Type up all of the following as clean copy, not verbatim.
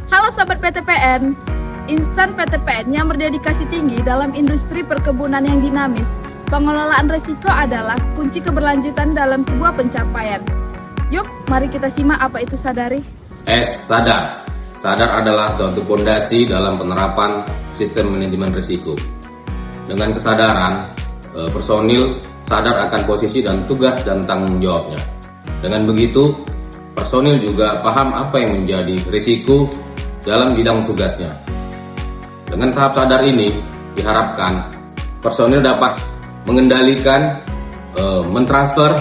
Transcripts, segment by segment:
Halo Sobat PTPN, insan PTPN yang berdedikasi tinggi dalam industri perkebunan yang dinamis. Pengelolaan risiko adalah kunci keberlanjutan dalam sebuah pencapaian. Yuk, mari kita simak apa itu Sadari. Sadar. Sadar adalah suatu fondasi dalam penerapan sistem manajemen risiko. Dengan kesadaran, personil sadar akan posisi dan tugas dan tanggung jawabnya. Dengan begitu, personil juga paham apa yang menjadi risiko dalam bidang tugasnya. Dengan tahap sadar ini, diharapkan personil dapat mengendalikan, mentransfer,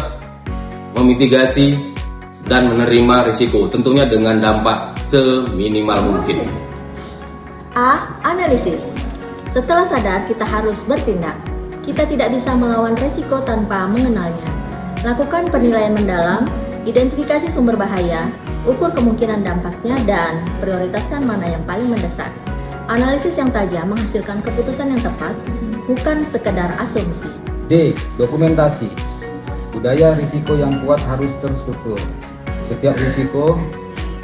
memitigasi, dan menerima risiko, tentunya dengan dampak seminimal mungkin. A. Analisis. Setelah sadar, kita harus bertindak. Kita tidak bisa melawan risiko tanpa mengenalnya. Lakukan penilaian mendalam, identifikasi sumber bahaya, ukur kemungkinan dampaknya, dan prioritaskan mana yang paling mendesak. Analisis yang tajam menghasilkan keputusan yang tepat, bukan sekedar asumsi. D. Dokumentasi. Budaya risiko yang kuat harus terstruktur. Setiap risiko,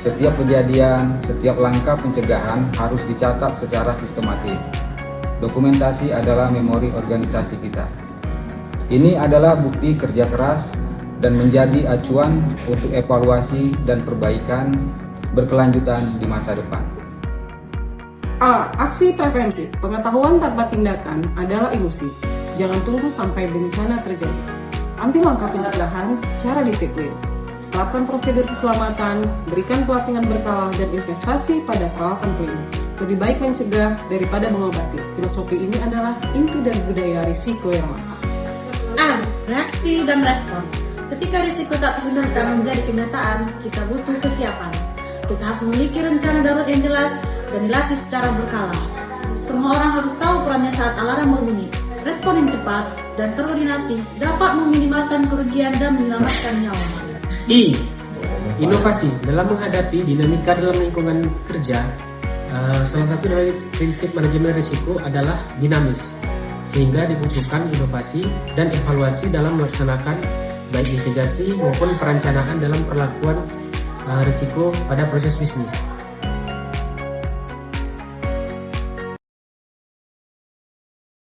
setiap kejadian, setiap langkah pencegahan harus dicatat secara sistematis. Dokumentasi adalah memori organisasi kita. Ini adalah bukti kerja keras dan menjadi acuan untuk evaluasi dan perbaikan berkelanjutan di masa depan. A. Aksi preventif. Pengetahuan tanpa tindakan adalah ilusi. Jangan tunggu sampai bencana terjadi. Ambil langkah pencegahan secara disiplin. Terapkan prosedur keselamatan, berikan pelatihan berkala, dan investasi pada peralatan pelindung. Lebih baik mencegah daripada mengobati. Filosofi ini adalah inti dari budaya risiko yang mahal. A. Reaksi dan respon. Ketika risiko tak terhindarkan menjadi kenyataan, kita butuh kesiapan. Kita harus memiliki rencana darurat yang jelas dan dilatih secara berkala. Semua orang harus tahu perannya saat alarm berbunyi. Respon yang cepat dan terkoordinasi dapat meminimalkan kerugian dan menyelamatkan nyawa. I. Inovasi. Dalam menghadapi dinamika dalam lingkungan kerja, salah satu dari prinsip manajemen risiko adalah dinamis, sehingga dibutuhkan inovasi dan evaluasi dalam melaksanakan baik mitigasi maupun perencanaan dalam perlakuan risiko pada proses bisnis.